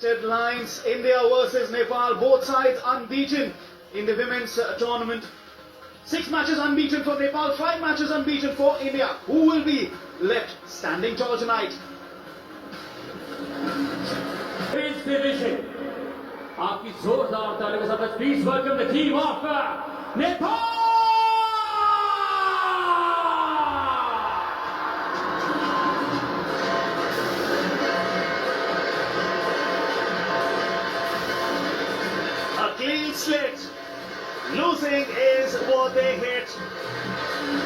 Lines, India versus Nepal, both sides unbeaten in the women's tournament. 6 matches unbeaten for Nepal, 5 matches unbeaten for India. Who will be left standing tall tonight? Women's division. आपकी जोरदार तालियों के साथ please welcome the team of Nepal. Clean slate. Losing is what they hit.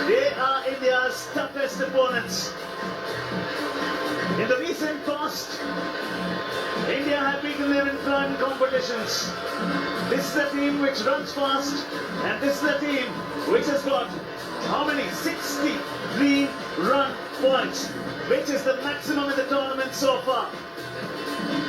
They are India's toughest opponents. In the recent past, India have beaten them in fun competitions. This is the team which runs fast, and this is the team which has got how many? 63 run points, which is the maximum in the tournament so far.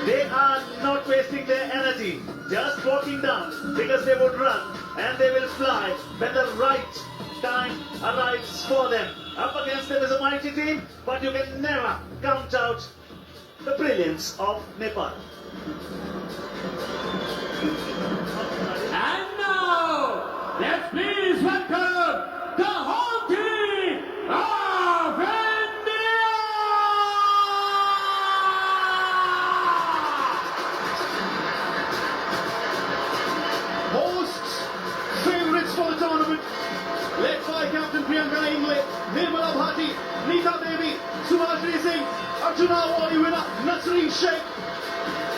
They are not wasting their energy, just walking down, because they would run and they will fly when the right time arrives for them. Up against them is a mighty team, but you can never count out the brilliance of Nepal. And now, let's please welcome the home team of India! Hosts, favourites for the tournament, led by Captain Priyanka Ingle, Nirmala Bhati, Neeta Devi, Subhashri Singh, Arjuna Award winner Nasreen Sheikh.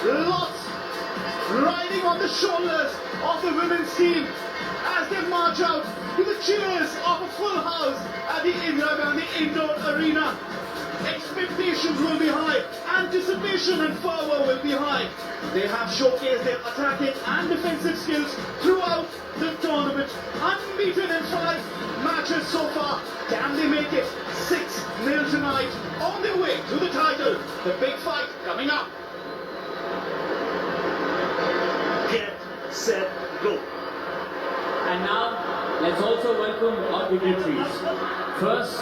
Lots riding on the shoulders of the women's team as they march out to the cheers of a full house at the Indira Gandhi Indoor Arena. Expectations will be high, anticipation and fervour will be high. They have showcased their attacking and defensive skills throughout the tournament. Unbeaten in 5 matches so far. Can they make it 6-0 tonight? On their way to the title. The big fight coming up. Get, set, go. And now, let's also welcome our dignitaries. First,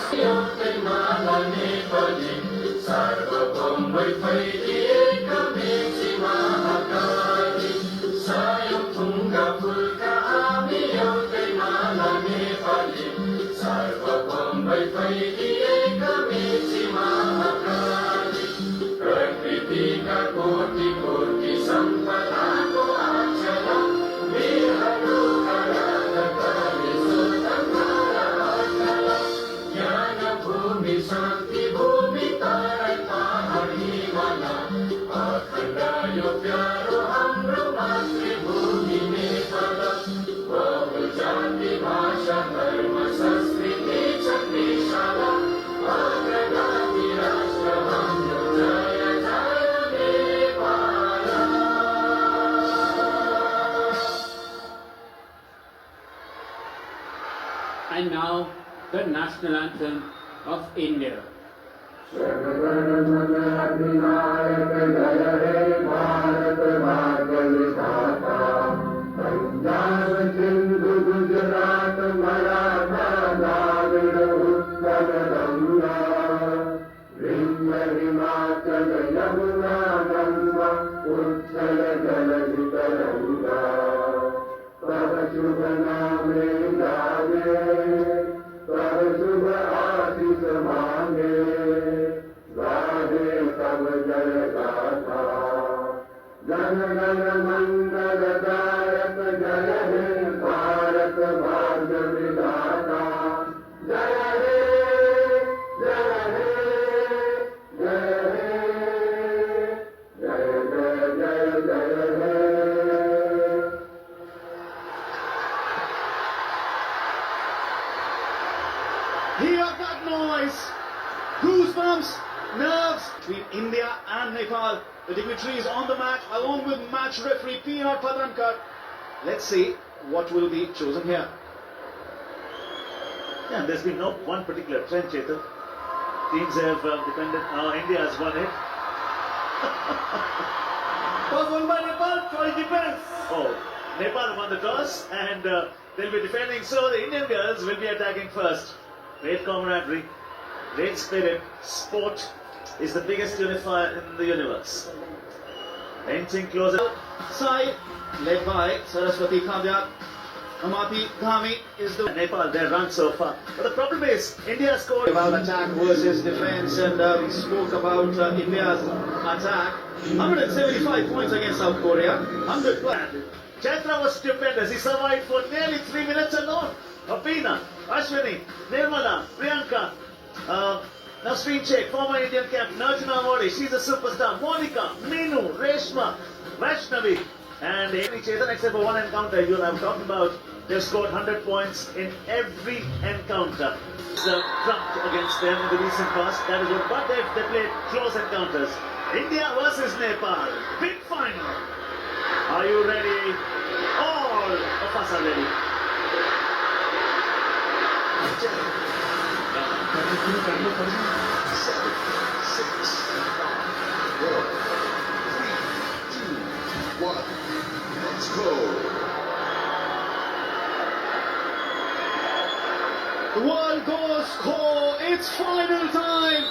and now, the national anthem of India. Hear that noise! Goosebumps, nerves between India and Nepal. The dignitaries on the mat along with match referee P.R. Padankar. Let's see what will be chosen here. Yeah, there's been no one particular trend, Chetan. Teams have depended. India has won it. Was won by Nepal, toss defense. Oh, Nepal won the toss and they'll be defending. So the Indian girls will be attacking first. Great camaraderie, great spirit. Sport is the biggest unifier in the universe. Inching closer. Side, led by Saraswati Kavya. Amati Dhami is the Nepal, their run so far. But the problem is, India scored. about attack versus defense, and we spoke about India's attack. 175 points against South Korea. 100 plus. Chaitra was stupendous. He survived for nearly 3 minutes alone. Apina, Ashwini, Nirmala, Priyanka, Nasreen Sheikh, former Indian captain, Narjuna Modi, she's a superstar. Monica, Meenu, Reshma, Vaishnavi, and any Chetan except for one encounter you and I were talking about. They've scored 100 points in every encounter. So trumped against them in the recent past. That is what, but they played close encounters. India versus Nepal, big final. Are you ready? All of us are ready. 7, 6, 5, 4, 3, 2, 1. Let's go. The world goes core. It's final time.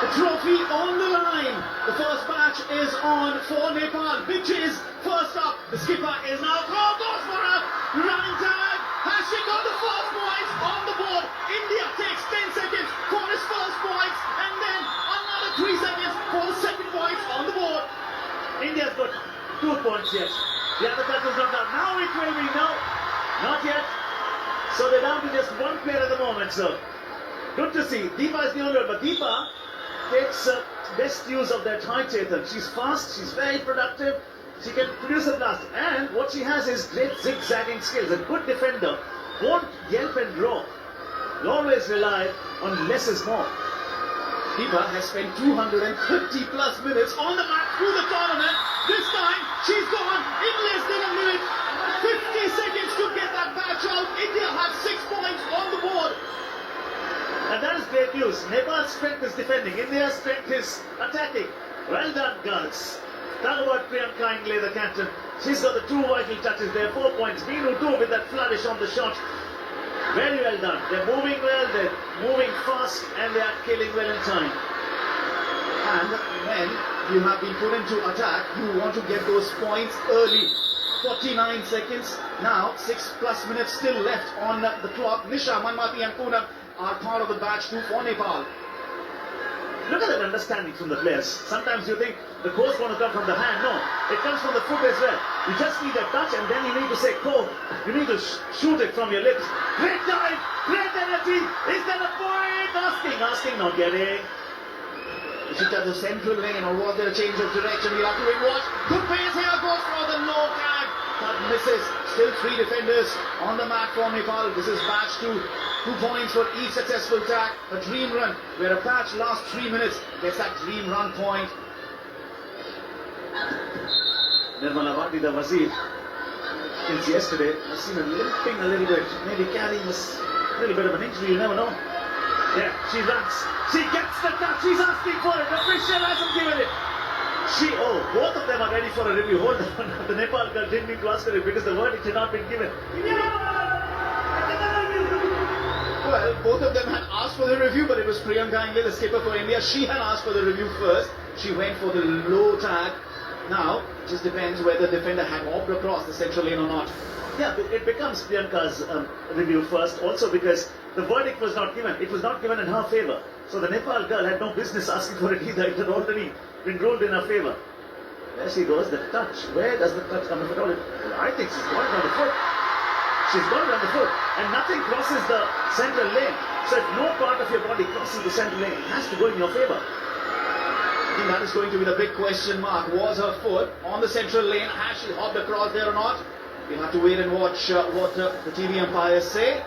The trophy on the line. The first match is on for Nepal. Bitches first up. The skipper is now goes for a running tag. Has she got the first points on the board? India takes 10 seconds for his first points, and then another 3 seconds for the second points on the board. India's got 2 points yet. The other touch is not done. Now it will be. No, not yet. So they're down to just one player at the moment. So good to see. Deepa is the only one, but Deepa takes best use of that high Chetan. She's fast, she's very productive, she can produce a blast, and what she has is great zigzagging skills. A good defender won't yelp and roar. Will always rely on less is more. Deepa has spent 230 plus minutes on the mat through the tournament. This time, she's gone in less than a minute. 50 seconds to get that batch out. India has 6 points on the board. And that is great news. Nepal's strength is defending. India's strength is attacking. Well done, girls. Talk about Priyanka Ingle, the captain. She's got the 2 vital touches there. 4 points. Meenu too with that flourish on the shot. Very well done. They're moving well, they're moving fast, and they are killing well in time. And when you have been put into attack, you want to get those points early. 49 seconds. Now, 6 plus minutes still left on the clock. Nisha, Manmati and Poonam are part of the batch 2 for Nepal. Look at that understanding from the players. Sometimes you think the goal's going to come from the hand. No, it comes from the foot as well. You just need a touch and then you need to say go. You need to shoot it from your lips. Great dive, great energy. Is that a point? Asking, not getting. Is it at the central lane or was there a change of direction? We'll have to wait and watch. Good pace here, goes for the low tag. But misses. Still 3 defenders on the mat for Nepal. This is batch 2. 2 points for each successful tag. A dream run where a batch lasts 3 minutes gets that dream run point. Nirmala Bhatti, the Wazir, since yesterday, I've seen her limping a little bit, maybe carrying a little bit of an injury, you never know. Yeah, she runs. She gets the touch. She's asking for it. The official hasn't given it. Both of them are ready for a review. Hold on. The Nepal girl didn't need to ask for it because the verdict had not been given. Well, both of them had asked for the review, but it was Priyanka Ingle, the skipper for India. She had asked for the review first. She went for the low tag. Now, it just depends whether the defender had hopped across the central lane or not. Yeah, it becomes Priyanka's review first, also because the verdict was not given. It was not given in her favour. So the Nepal girl had no business asking for it either. It had already been ruled in her favour. There she goes, the touch. Where does the touch come from? I think she's got it on the foot. She's got it on the foot. And nothing crosses the central lane. So if no part of your body crosses the central lane, it has to go in your favour. I think that is going to be the big question mark. Was her foot on the central lane? Has she hopped across there or not? We'll have to wait and watch what the TV umpires say.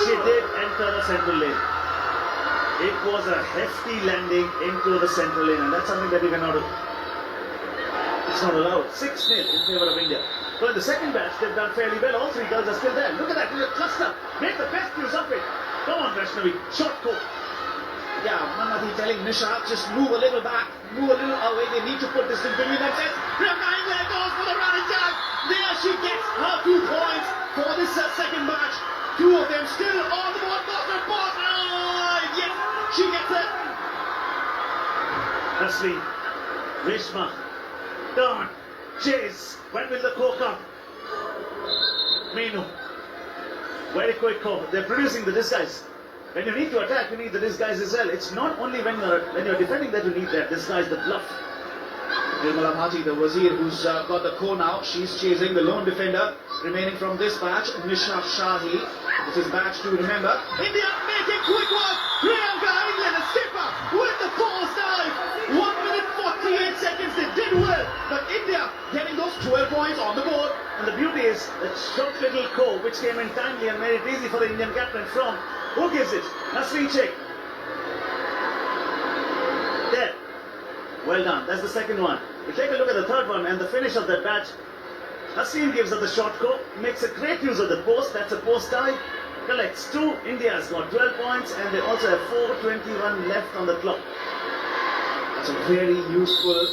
She did enter the central lane. It was a hefty landing into the central lane, and that's something that we cannot do. It's not allowed. 6-0 in favour of India. So in the second batch, they've done fairly well. All 3 girls are still there. Look at that little cluster. Make the best use of it. Come on, Vaishnavi. Short coat. Yeah, Manmati telling Nisha, just move a little back, move a little away. They need to put this in between themselves. Priyanka Ingle goes for the running tag. There she gets her 2 points for this second match. 2 of them still on the board. Yes, she gets it. Nasri, Reshma, turn, chase. When will the core come? Meenu. Very quick core. They're producing the disguise. When you need to attack, you need the disguise as well. It's not only when you're defending that you need that disguise, the bluff. Nirmala Bhati, the Wazir, who's got the core now. She's chasing the lone defender remaining from this batch, Nisha Shahi. This is batch 2, remember. India making quick work. Priyanka England, a skipper with the force dive. 1 minute 48 seconds. They did well, but India getting those 12 points on the board. And the beauty is that short little core which came in timely and made it easy for the Indian captain from, who gives it? Nasreen Sheikh. There. Well done. That's the second one. We take a look at the third one and the finish of that batch. Nasreen gives her the short core, makes a great use of the post. That's a post dive. Collects 2. India's got 12 points and they also have 4:21 left on the clock. That's a very useful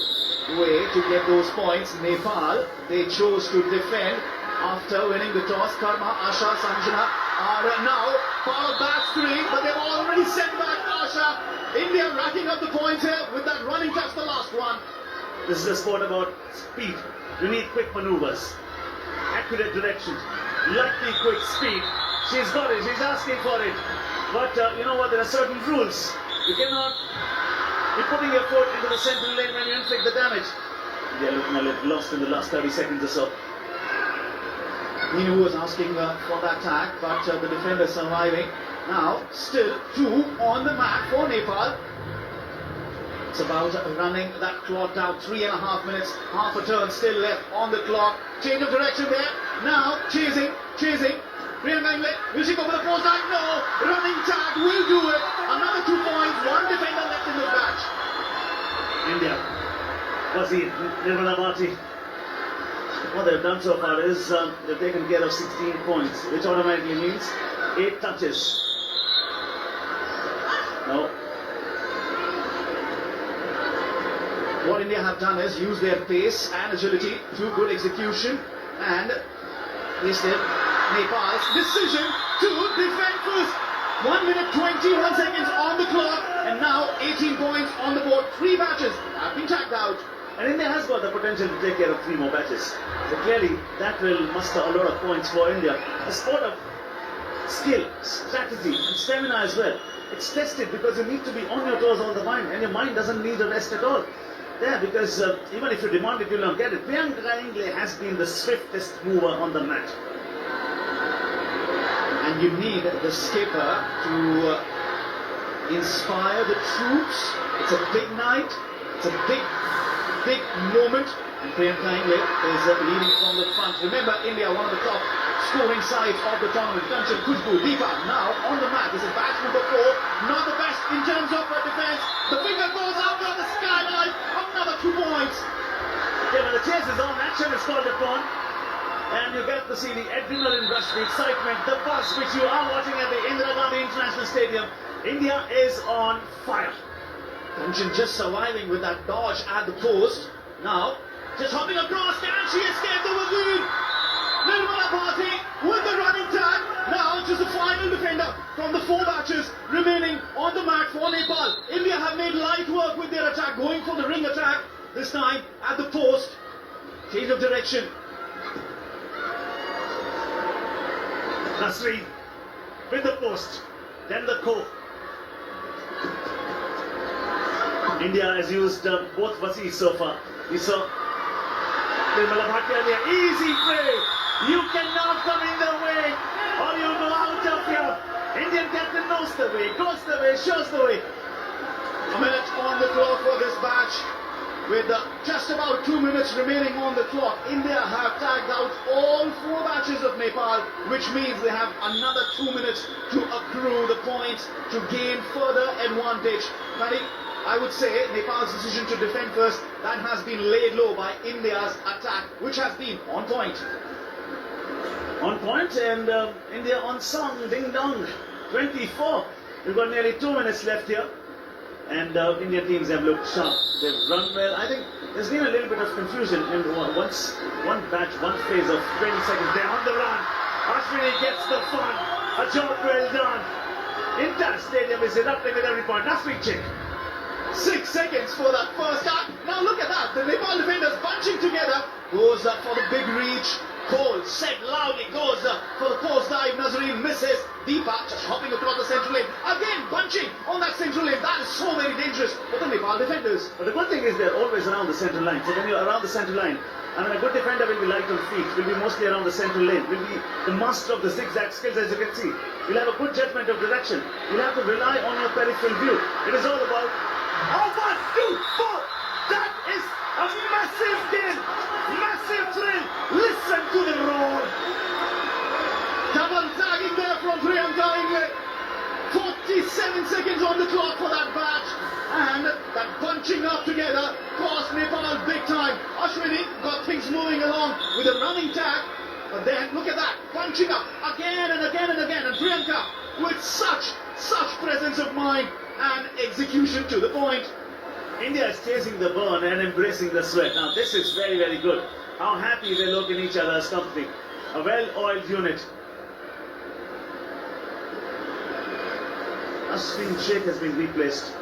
way to get those points. Nepal, they chose to defend after winning the toss. Karma, Asha, Sanjana are now part of batch 3, but they've already sent back Asha. India racking up the points here with that running touch, the last one. This is a sport about speed. You need quick maneuvers, accurate direction, lightning quick speed. She's got it, she's asking for it. But you know what, there are certain rules. You cannot be putting your foot into the central lane when you inflict the damage. They're looking a little lost in the last 30 seconds or so. Meenu was asking for that tag, but the defender surviving. Now, still 2 on the mat for Nepal. It's about running that clock down. 3.5 minutes, half a turn still left on the clock. Change of direction there. Now, chasing. Priyanka England, will she go for the post tag? No. Running tag will do it. Another 2 points. 1 defender left in this match. India, Wazir, Nirmala Bhati. What they've done so far is they've taken care of 16 points, which automatically means 8 touches. No. What India have done is use their pace and agility to good execution, and instead Nepal's decision to defend first. 1 minute 21 seconds on the clock, and now 18 points on the board. 3 batches have been tagged out. And India has got the potential to take care of 3 more batches. So clearly that will muster a lot of points for India. A sport of skill, strategy and stamina as well. It's tested because you need to be on your toes all the time, and your mind doesn't need a rest at all. There, because even if you demand it, you'll not get it. Priyanka England has been the swiftest mover on the mat. And you need the skipper to inspire the troops. It's a big night. It's a big moment. And Priyanka England is leading from the front. Remember, India, one of the top scoring sides of the tournament. Kanchan, Khushbu, Deepa now on the mat. This is batch number 4. Not the best in terms of defense. The finger goes out on the skyline. Another 2 points. Yeah, but the chase is on. Action is called upon. And you get to see the adrenaline rush, the excitement, the buzz which you are watching at the Indira Gandhi International Stadium. India is on fire. Kanchan just surviving with that dodge at the post. Now, just hopping across, can she escape the Wazir? Nirmala Bhati with the running tag. Now, just the final defender from the 4 batches remaining on the mat for Nepal. India have made light work with their attack, going for the ring attack. This time at the post. Change of direction. Nasreen with the post, then the core. India has used both Wazis so far. We saw Nirmala Bhati earlier. Easy play. You cannot come in the way or you go out of here. Indian captain knows the way, goes the way, shows the way. A minute on the clock for this batch. With just about 2 minutes remaining on the clock, India have tagged out all 4 batches of Nepal, which means they have another 2 minutes to accrue the points to gain further advantage. Paddy, I would say Nepal's decision to defend first, that has been laid low by India's attack, which has been on point. On point, and India on song, ding dong, 24. We've got nearly 2 minutes left here. And Indian teams have looked sharp. They've run well. I think there's been a little bit of confusion in once one batch, one phase of 20 seconds. They're on the run. Ashwini gets the fun. A job well done. Entire stadium is erupting with every point. Nasreen Sheikh. 6 seconds for that first act. Now look at that. The Nepal defenders bunching together. Goes up for the big reach. Cole, said loudly, goes for the post dive. Nazarene misses. Deepa just hopping across the central lane. Again, bunching on that central lane. That is so very dangerous for the Nepal defenders. But the good thing is they're always around the central line. So when you're around the central line, I mean, a good defender will be light on feet, will be mostly around the central lane, will be the master of the zigzag skills, as you can see. You'll have a good judgment of direction. You'll have to rely on your peripheral view. It is all about, oh, 1, 2, 4. That is a massive game, massive thrill. Listen to the roar. Double tagging there from Priyanka Ingle. 47 seconds on the clock for that batch. And that bunching up together cost Nepal big time. Ashwini got things moving along with a running tag. But then, look at that, bunching up again and again and again. And Priyanka with such presence of mind and execution to the point. India is chasing the burn and embracing the sweat. Now this is very, very good. How happy they look in each other's company. A well-oiled unit. Ashwin Sheikh has been replaced.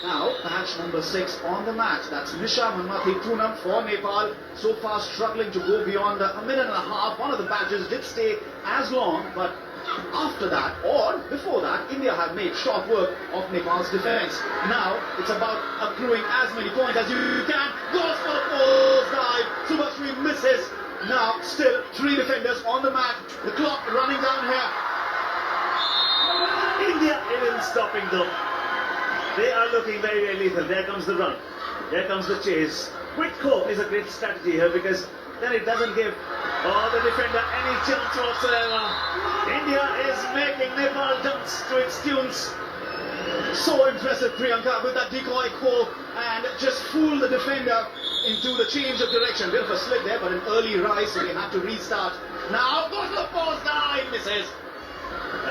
Now, match number 6 on the match. That's Nisha Manmathi Poonam for Nepal. So far struggling to go beyond a minute and a half. One of the batches did stay as long, but after that, or before that, India had made short work of Nepal's defense. Now, it's about accruing as many points as you can. Goes for the post dive. Subhashri misses. Now, still 3 defenders on the mat. The clock running down here. India isn't stopping though. They are looking very, very lethal. There comes the run. There comes the chase. Quick cope is a great strategy here because then it doesn't give the defender any chance whatsoever. India is making Nepal dance to its tunes. So impressive, Priyanka, with that decoy call and just fool the defender into the change of direction. Bit of a slip there, but an early rise, so they have to restart. Now goes the post dive, misses.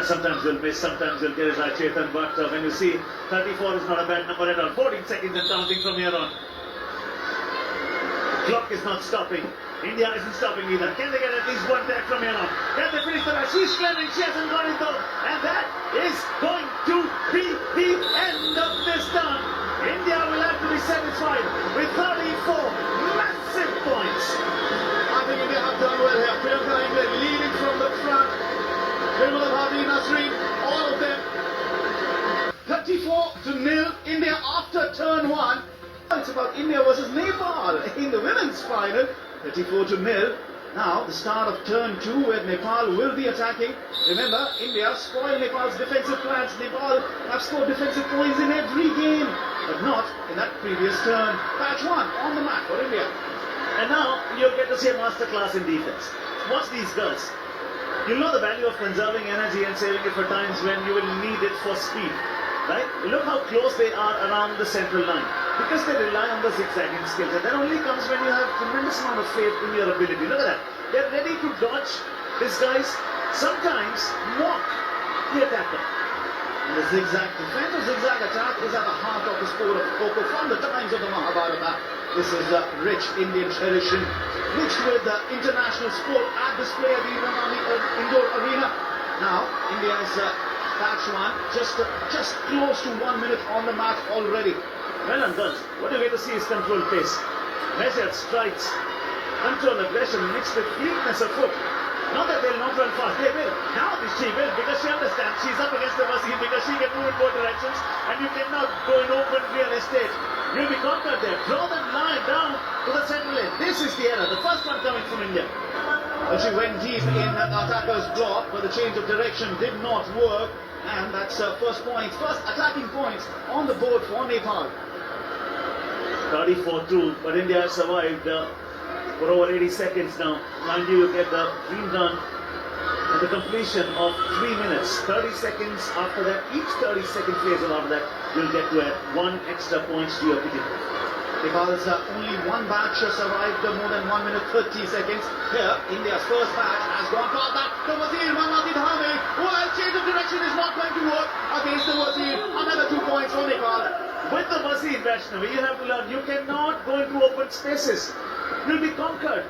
Sometimes you'll miss, sometimes you'll get it right, Chetan, but when you see 34 is not a bad number at all. 14 seconds and counting from here on. Clock is not stopping. India isn't stopping either. Can they get at least one tag from here on? Can they finish the match? She's claiming she hasn't got it though. And that is going to be the end of this turn. India will have to be satisfied with 34 massive points. I think India have done well here. Priyanka Ingle leading from the front. Nirmala Bhavi, Nasreen, all of them. 34-0 India after turn 1. It's about India versus Nepal in the women's final. 34-0. Now the start of turn 2 where Nepal will be attacking. Remember, India spoiled Nepal's defensive plans. Nepal have scored defensive points in every game, but not in that previous turn. Batch 1 on the mat for India. And now you'll get to see a masterclass in defense. Watch these girls. You'll know the value of conserving energy and saving it for times when you will need it for speed. Right? Look how close they are around the central line. Because they rely on the zigzagging skills. And that only comes when you have tremendous amount of faith in your ability. Look at that. They're ready to dodge these guys. Sometimes mock the attacker. And the zigzag defense or zigzag attack is at the heart of the sport of Kho from the times of the Mahabharata. This is a rich Indian tradition mixed with the international sport at display at the indoor arena. Now, India's batch 1 just close to 1 minute on the mat already. Well done, girls. What you get to see is controlled pace. Measured strides. Controlled aggression mixed with fleetness of foot. Not that they'll not run fast. They will. Now she will because she understands she's up against the Wasi because she can move in both directions and you cannot go in open real estate. You'll be conquered there. Draw that line down to the central lane. This is the error. The first one coming from India. Well, she went deep in attacker's block, but the change of direction did not work. And that's first attacking points on the board for Nepal. 34-2, but India has survived for over 80 seconds now. Mind you, you get the green run and the completion of 3 minutes. 30 seconds after that, each 30-second phase after that, you'll get to add 1 extra point to your ticket. Nepal's only one batch survived more than 1 minute 30 seconds. Here, India's first batch has gone past that. The Wazir Manmati Dhame. Well, change of direction is not going to work against the Wazir. Another 2 points for Nepal. With the Wazir, Vaishnavi, you have to learn you cannot go into open spaces. You'll be conquered.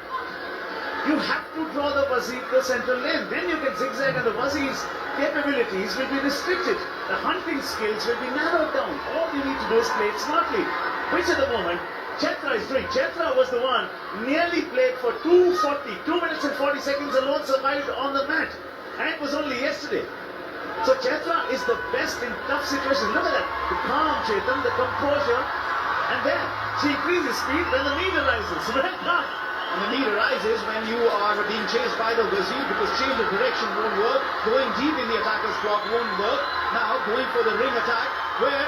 You have to draw the Wazir to the central lane. Then you can zigzag and the Wazir's capabilities will be restricted. The hunting skills will be narrowed down. All you need to do is play it smartly. Which at the moment, Chetra is doing. Chetra was the one nearly played for 2:40. 2 minutes and 40 seconds alone survived on the mat. And it was only yesterday. So Chetra is the best in tough situations. Look at that. The calm Chetan, the composure. And then she increases speed when the need arises. Well done. And the need arises when you are being chased by the Wazir because change of direction won't work. Going deep in the attacker's block won't work. Now going for the ring attack where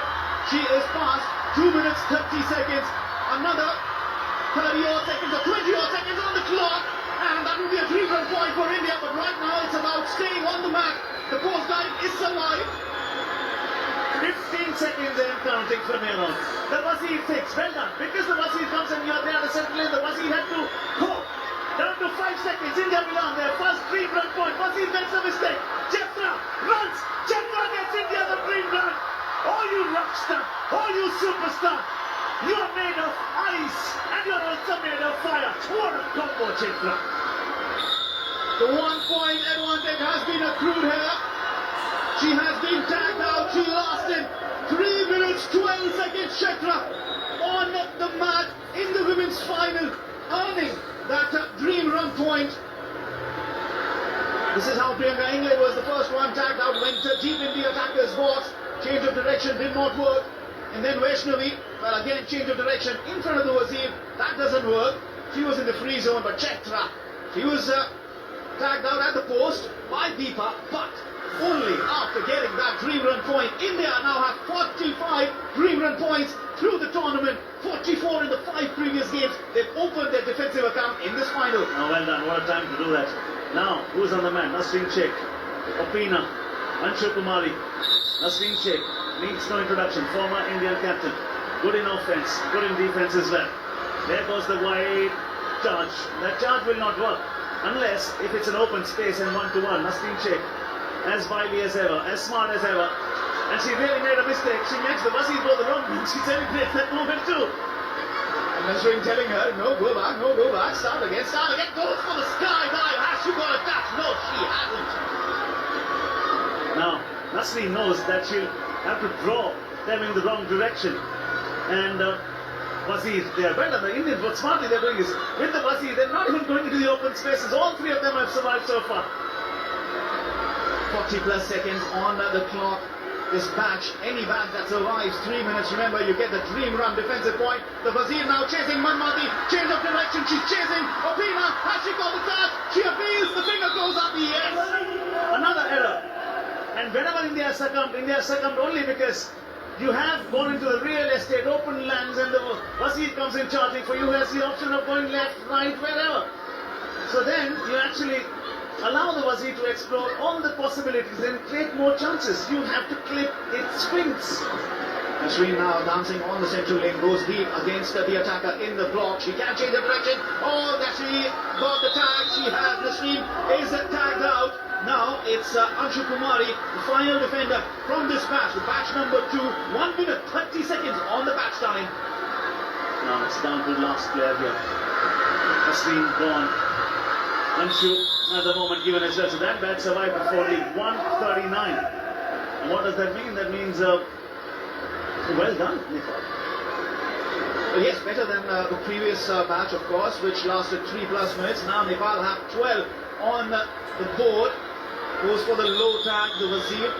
she is past 2 minutes 30 seconds. Another 30 odd seconds or 20 odd seconds on the clock. And that will be a 3-run point for India. But right now it's about staying on the mat. The post dive is alive. 15 seconds and counting from here on. The Wazir takes, well done. Because the Wazir comes and you're there at the central lane, the Wazir had to go down to 5 seconds. India will on their first 3-run point. Wazir makes a mistake. Chetra runs. Chetra gets India the green run. Oh, you rock star. Oh, you superstar. You are made of ice and you're also made of fire. What a combo, Chetra. The 1-point advantage has been accrued here. She has been tagged out. She lasted 3 minutes 12 seconds. Chetra on the mat in the women's final, earning that dream run point. This is how Priyanka Ingle was the first one tagged out, went deep in the attacker's box. Change of direction did not work. And then Vaishnavi, well again change of direction in front of the Wazir. That doesn't work. She was in the free zone, but Chetra, she was tagged out at the post by Deepa, but only after getting that dream run point. India now have 45 dream run points through the tournament, 44 in the 5 previous games. They've opened their defensive account in this final. Oh, well done. What a time to do that. Now, who's on the man? Nasreen Sheikh, Opina, Anshu Kumari. Nasreen Sheikh needs no introduction. Former Indian captain. Good in offense, good in defense as well. There goes the wide charge. That charge will not work unless if it's an open space and 1-to-1. Nasreen Sheikh, as wily as ever, as smart as ever. And she really made a mistake. She makes the Wazir go the wrong way. She celebrates that moment too. And Nasreen telling her, no, go back, start again, goes for the skydive. Has she got a touch? No, she hasn't. Now, Nasreen knows that she'll have to draw them in the wrong direction. And Wazir there. Well, the Indians, what smartly they're doing is, with the Wazir, they're not even going into the open spaces. All 3 of them have survived so far. 40 plus seconds on the clock. This batch, any batch that survives 3 minutes, remember you get the dream run defensive point. The Wazir now chasing Manmati, change of direction, she's chasing Opina. Has she got the touch? She appeals, the finger goes up, yes. Another error. And whenever India succumbed only because you have gone into the real estate, open lands, and the Wazir comes in charging for you, has the option of going left, right, wherever. So then you actually allow the Wazir to explore all the possibilities and create more chances. You have to clip its swings. Nasreen now dancing on the central lane, goes deep against the attacker in the block. She can change the direction. Oh, that she got the tag. She has. Nasreen is tagged out. Now it's Anshu Kumari, the final defender from this match. The batch number 2, 1 minute 30 seconds on the batch time. Now it's down to the last player here. Nasreen gone. Anshu at the moment given as well. So that batch survived before only 139. And what does that mean? That means well done, Nepal. Well, yes, better than the previous batch, of course, which lasted 3+ minutes. Now Nepal have 12 on the board. Goes for the low tag, the Wazir,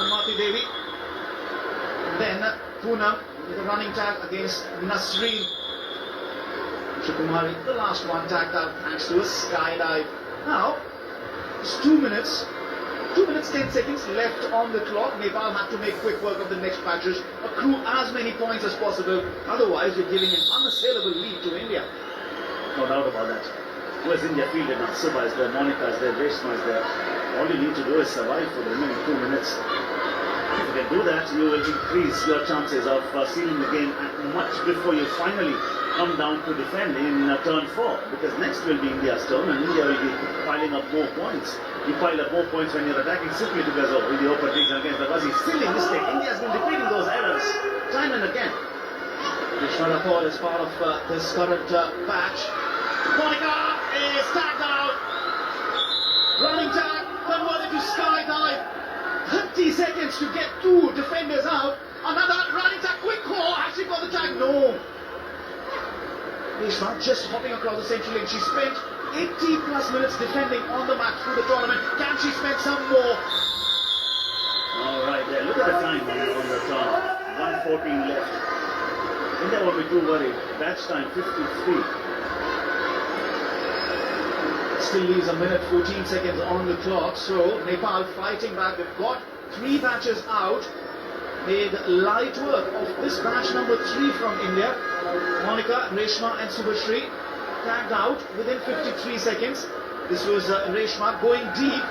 Mati Devi. And then Poonam with a running tag against Nasreen. Kumari, the last one tagged out thanks to a skydive. Now, it's 2 minutes 10 seconds left on the clock. Nepal have to make quick work of the next batches, accrue as many points as possible. Otherwise, you're giving an unassailable lead to India. No doubt about that. Whereas India fielded now, Subha is there, Monica is there, Reshma is there. All you need to do is survive for the remaining 2 minutes. If you can do that, you will increase your chances of sealing the game much before you finally come down to defend in turn 4. Because next will be India's turn and India will be piling up more points. You pile up more points when you're attacking simply because of the open region against the Wazir. Silly mistake. India has been repeating those errors time and again. Vishwara Paul is part of this current batch. Monica is tagged out. Running tag converted to skydive. 30 seconds to get two defenders out. Another running tag, quick call. Has she got the tag? No. She's not just hopping across the central lane. She spent 80 plus minutes defending on the match through the tournament. Can she spend some more? All right, there. Look at the time on the top. 1:14 left. India won't be too worried. Match time 53. Still leaves a minute 14 seconds on the clock. So Nepal fighting back. They've got 3 matches out. Made light work of this match number 3 from India. Monica, Reshma and Subhashri tagged out within 53 seconds. This was Reshma going deep.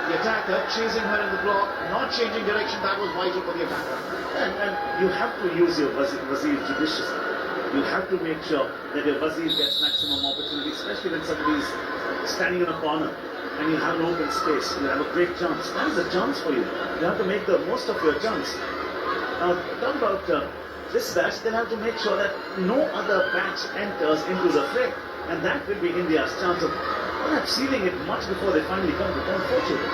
The attacker chasing her in the block, not changing direction. That was vital for the attacker. And you have to use your Wazir judiciously. You have to make sure that your Wazir gets maximum opportunity, especially when somebody is standing in a corner and you have an open space. You have a great chance. That is a chance for you. You have to make the most of your chance. Now, talk about this batch, they'll have to make sure that no other batch enters into the fray. And that will be India's chance of perhaps sealing it much before they finally come to terms, fortunately.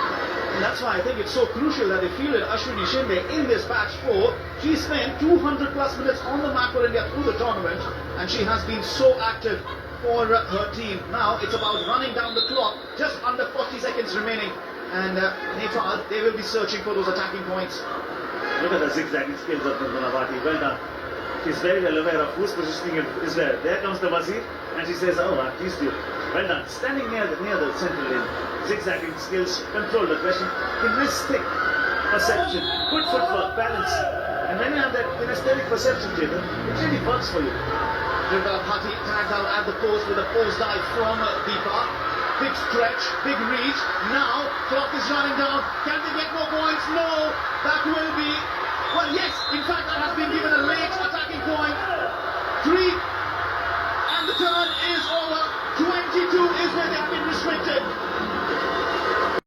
And that's why I think it's so crucial that they fielded Ashwini Shinde in this batch 4. She spent 200 plus minutes on the mat for India through the tournament, and she has been so active for her team. Now it's about running down the clock, just under 40 seconds remaining, and Nepal, they will be searching for those attacking points. Look at the zigzagging skills of Nirmalavati. Well done. She's very well aware of whose positioning is where. There comes the Wazir, and she says, oh, I teased you. Well done. Standing near the central lane. Zigzagging skills, control aggression, kinesthetic perception, good footwork, balance. And when you have that kinesthetic perception, Chetan, it really works for you. Durga Bhati tagged out at the post with a post dive from Deepa. Big stretch, big reach. Now, clock is running down. Can they get more points? No. That will be, well, yes. In fact, that has been given a late attacking point. 3. And the turn is over. 22 is where they have been restricted.